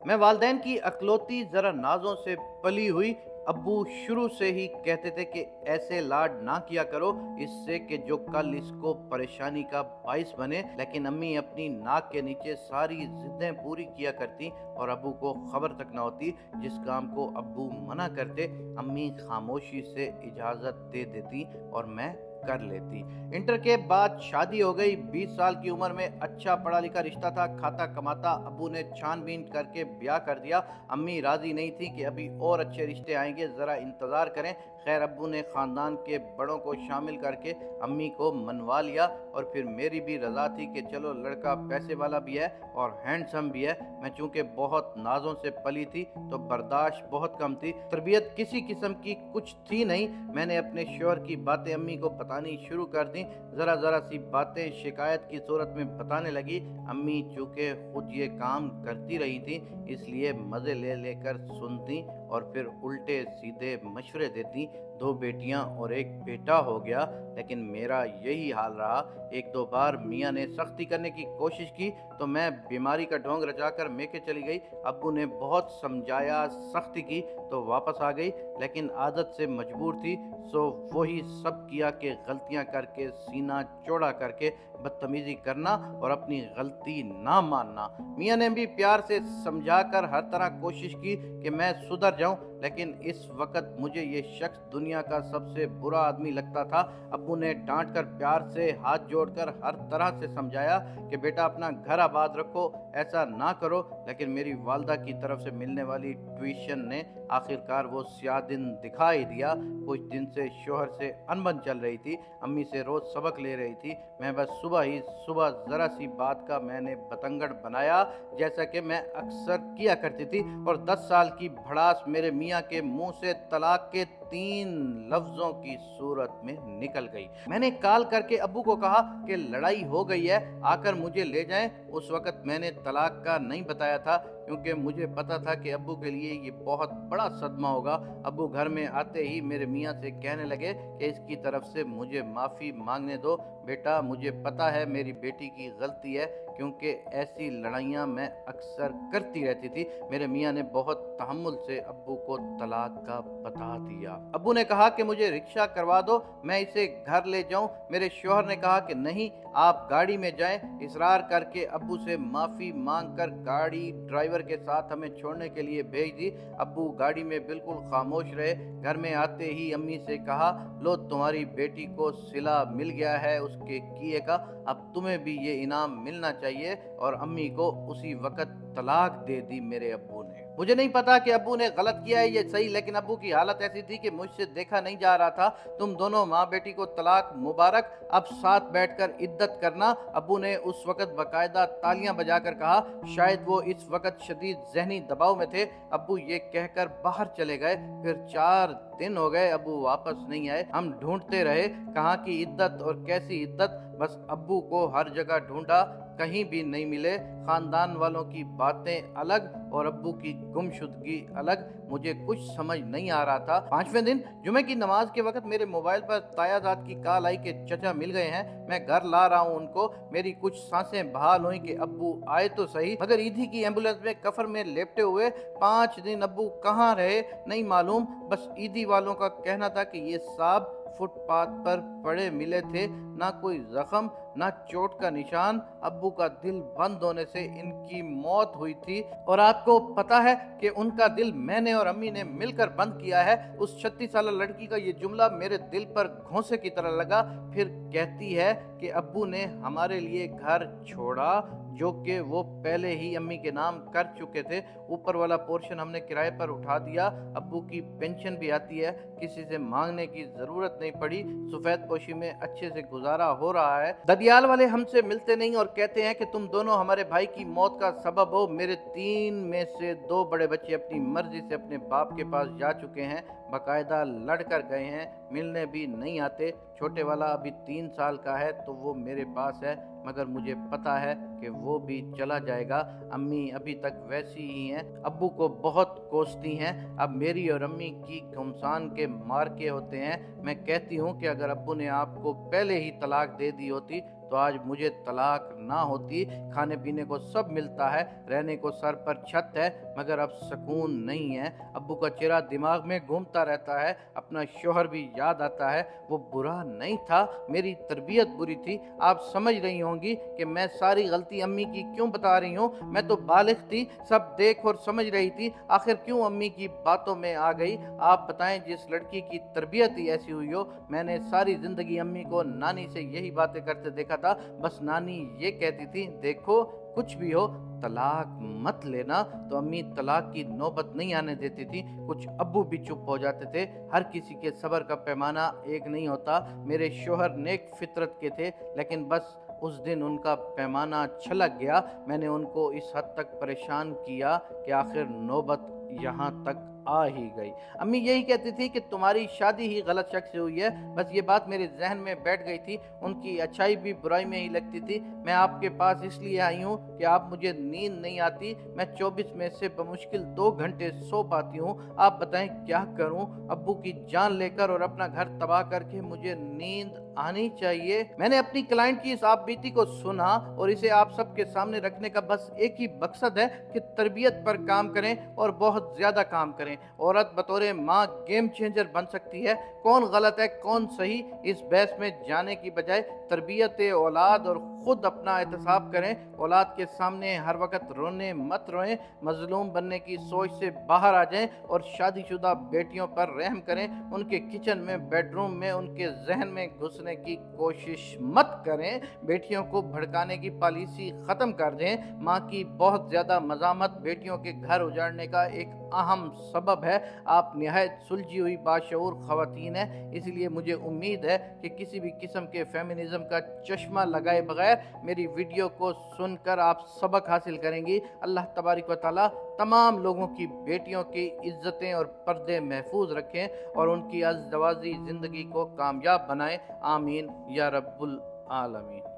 मैं वालदैन की अकलौती ज़रा नाज़ों से पली हुई। अब्बू शुरू से ही कहते थे कि ऐसे लाड ना किया करो, इससे कि जो कल इसको परेशानी का बाइस बने। लेकिन अम्मी अपनी नाक के नीचे सारी ज़िद्दें पूरी किया करती और अब्बू को खबर तक ना होती। जिस काम को अब्बू मना करते, अम्मी खामोशी से इजाज़त दे देती और मैं कर लेती। इंटर के बाद शादी हो गई। 20 साल की उम्र में अच्छा पढ़ा लिखा रिश्ता था, खाता कमाता। अब्बू ने छानबीन करके ब्याह कर दिया। अम्मी राजी नहीं थी कि अभी और अच्छे रिश्ते आएंगे, ज़रा इंतज़ार करें। खैर, अब्बू ने ख़ानदान के बड़ों को शामिल करके अम्मी को मनवा लिया और फिर मेरी भी रज़ा थी कि चलो लड़का पैसे वाला भी है और हैंडसम भी है। मैं चूँकि बहुत नाज़ों से पली थी तो बर्दाश्त बहुत कम थी, तरबियत किसी किस्म की कुछ थी नहीं। मैंने अपने शौहर की बातें अम्मी को बतानी शुरू कर दी। ज़रा ज़रा सी बातें शिकायत की सूरत में बताने लगी। अम्मी चूँकि खुद ये काम करती रही थी, इसलिए मज़े ले लेकर सुनती और फिर उल्टे सीधे मशवरे देती। 2 बेटियां और 1 बेटा हो गया, लेकिन मेरा यही हाल रहा। एक दो बार मियाँ ने सख्ती करने की कोशिश की तो मैं बीमारी का ढोंग रचाकर मेके चली गई। अब्बू ने बहुत समझाया, सख्ती की तो वापस आ गई, लेकिन आदत से मजबूर थी। सो वही सब किया कि गलतियां करके, सीना चौड़ा करके बदतमीजी करना और अपनी गलती ना मानना। मियाँ ने भी प्यार से समझाकर हर तरह कोशिश की कि मैं सुधर जाऊं, लेकिन इस वक्त मुझे ये शख्स दुनिया का सबसे बुरा आदमी लगता था। अब्बू ने डांट कर, प्यार से हाथ जोड़कर हर तरह से समझाया कि बेटा अपना घर आबाद रखो, ऐसा ना करो। लेकिन मेरी वालदा की तरफ से मिलने वाली ट्यूशन ने आखिरकार वो स्याह दिन दिखा ही दिया। कुछ दिन से शोहर से अनबन चल रही थी। अम्मी से रोज़ सबक ले रही थी। मैं बस सुबह ही सुबह ज़रा सी बात का मैंने बतंगड़ बनाया, जैसा कि मैं अक्सर किया करती थी, और 10 साल की भड़ास मेरे मियाँ के मुंह से तलाक के 3 लफ्ज़ों की सूरत में निकल गई। मैंने कॉल करके अब्बू को कहा कि लड़ाई हो गई है, आकर मुझे ले जाएं। उस वक़्त मैंने तलाक का नहीं बताया था, क्योंकि मुझे पता था कि अब्बू के लिए ये बहुत बड़ा सदमा होगा। अब्बू घर में आते ही मेरे मियाँ से कहने लगे कि इसकी तरफ से मुझे माफ़ी मांगने दो। बेटा, मुझे पता है मेरी बेटी की गलती है, क्योंकि ऐसी लड़ाइयाँ मैं अक्सर करती रहती थी। मेरे मियाँ ने बहुत तहम्मुल से अब्बू को तलाक का बता दिया। अब्बू ने कहा कि मुझे रिक्शा करवा दो, मैं इसे घर ले जाऊं। मेरे शौहर ने कहा कि नहीं, आप गाड़ी में जाएं। इसरार करके अब्बू से माफ़ी मांगकर गाड़ी ड्राइवर के साथ हमें छोड़ने के लिए भेज दी। अब्बू गाड़ी में बिल्कुल खामोश रहे। घर में आते ही अम्मी से कहा, लो तुम्हारी बेटी को सिला मिल गया है उसके किए का, अब तुम्हें भी ये इनाम मिलना चाहिए। और अम्मी को उसी वक्त तलाक दे दी मेरे अब्बू ने। मुझे नहीं पता कि अब्बू ने गलत किया है ये सही, लेकिन अब्बू की हालत ऐसी थी कि मुझसे देखा नहीं जा रहा था। तुम दोनों माँ बेटी को तलाक मुबारक, अब साथ बैठकर इद्दत करना। अब्बू ने उस वक्त बाकायदा तालियां बजाकर कहा। शायद वो इस वक्त शदीद जहनी दबाव में थे। अब्बू ये कहकर बाहर चले गए। फिर 4 दिन हो गए, अब्बू वापस नहीं आए। हम ढूंढते रहे, कहाँ की इद्दत और कैसी इद्दत। बस अब्बू को हर जगह ढूंढा, कहीं भी नहीं मिले। खानदान वालों की बातें अलग और अब्बू की गुमशुदगी अलग। मुझे कुछ समझ नहीं आ रहा था। 5वें दिन जुमे की नमाज के वक्त मेरे मोबाइल पर तायाजाद की कॉल आई कि चचा मिल गए हैं, मैं घर ला रहा हूँ उनको। मेरी कुछ सांसें बहाल हुई कि अब्बू आए तो सही, मगर ईदी की एम्बुलेंस में कफर में लेपटे हुए 5 दिन अब्बू कहाँ रहे नहीं मालूम। बस ईदी वालों का कहना था कि ये साहब फुटपाथ पर पड़े मिले थे, ना कोई जख्म ना चोट का निशान। अब्बू का दिल बंद होने से इनकी मौत हुई थी, और आपको पता है कि उनका दिल मैंने और अम्मी ने मिलकर बंद किया है। उस 36 साल लड़की का ये जुमला मेरे दिल पर घोंसे की तरह लगा। फिर कहती है कि अब्बू ने हमारे लिए घर छोड़ा, जो कि वो पहले ही अम्मी के नाम कर चुके थे। ऊपर वाला पोर्शन हमने किराए पर उठा दिया। अब्बू की पेंशन भी आती है, किसी से मांगने की जरूरत नहीं पड़ी। सफेद पोशी में अच्छे से गुजारा हो रहा है। ददियाल वाले हमसे मिलते नहीं और कहते हैं कि तुम दोनों हमारे भाई की मौत का सबब हो। मेरे 3 में से 2 बड़े बच्चे अपनी मर्जी से अपने बाप के पास जा चुके हैं, बाकायदा लड़कर गए हैं, मिलने भी नहीं आते। छोटे वाला अभी 3 साल का है तो वो मेरे पास है, मगर मुझे पता है कि वो भी चला जाएगा। अम्मी अभी तक वैसी ही हैं, अब्बू को बहुत कोसती हैं। अब मेरी और अम्मी की घमसान के मार्के होते हैं। मैं कहती हूँ कि अगर अब्बू ने आपको पहले ही तलाक दे दी होती तो आज मुझे तलाक ना होती। खाने पीने को सब मिलता है, रहने को सर पर छत है, मगर अब सुकून नहीं है। अब्बू का चेहरा दिमाग में घूमता रहता है, अपना शोहर भी याद आता है। वो बुरा नहीं था, मेरी तरबियत बुरी थी। आप समझ रही होंगी कि मैं सारी गलती अम्मी की क्यों बता रही हूँ। मैं तो बालिग थी, सब देख और समझ रही थी, आखिर क्यों अम्मी की बातों में आ गई। आप बताएं, जिस लड़की की तरबियत ही ऐसी हुई हो। मैंने सारी जिंदगी अम्मी को नानी से यही बातें करते देखा था। बस नानी ये कहती थी, देखो कुछ भी हो तलाक मत लेना। तो अम्मी तलाक की नौबत नहीं आने देती थी। कुछ अब्बू भी चुप हो जाते थे। हर किसी के सब्र का पैमाना एक नहीं होता। मेरे शोहर नेक फितरत के थे, लेकिन बस उस दिन उनका पैमाना छलक गया। मैंने उनको इस हद तक परेशान किया कि आखिर नौबत यहाँ तक आ ही गई। अम्मी यही कहती थी कि तुम्हारी शादी ही गलत शख्स से हुई है। बस ये बात मेरे जहन में बैठ गई थी। उनकी अच्छाई भी बुराई में ही लगती थी। मैं आपके पास इसलिए आई हूँ कि आप मुझे नींद नहीं आती। मैं 24 में से बमुश्किल 2 घंटे सो पाती हूँ। आप बताएं क्या करूँ। अब्बू की जान लेकर और अपना घर तबाह करके मुझे नींद आनी चाहिए। मैंने अपनी क्लाइंट की इस आपबीती को सुना और इसे आप सबके सामने रखने का बस एक ही मकसद है कि तरबियत पर काम करें और बहुत ज्यादा काम करें। औरत बतौर माँ गेम चेंजर बन सकती है। कौन गलत है कौन सही, इस बहस में जाने की बजाय तरबियत औलाद और खुद अपना एहतसाब करें। औलाद के सामने हर वक्त रोने मत रोएं, मजलूम बनने की सोच से बाहर आ जाएं और शादीशुदा बेटियों पर रहम करें। उनके किचन में, बेडरूम में, उनके जहन में घुसने की कोशिश मत करें। बेटियों को भड़काने की पॉलिसी खत्म कर दें। माँ की बहुत ज्यादा मजामत बेटियों के घर उजाड़ने का एक अहम सबब है। आप निहायत सुलझी हुई बाशऊर खवातीन है, इसलिए मुझे उम्मीद है कि किसी भी किस्म के फेमिनिज्म का चश्मा लगाए बगैर मेरी वीडियो को सुनकर आप सबक हासिल करेंगी। अल्लाह तबारिक व तआला तमाम लोगों की बेटियों की इज्जतें और पर्दे महफूज रखें और उनकी अज़दवाजी ज़िंदगी को कामयाब बनाएं। आमीन या रब्बुल आलमीन।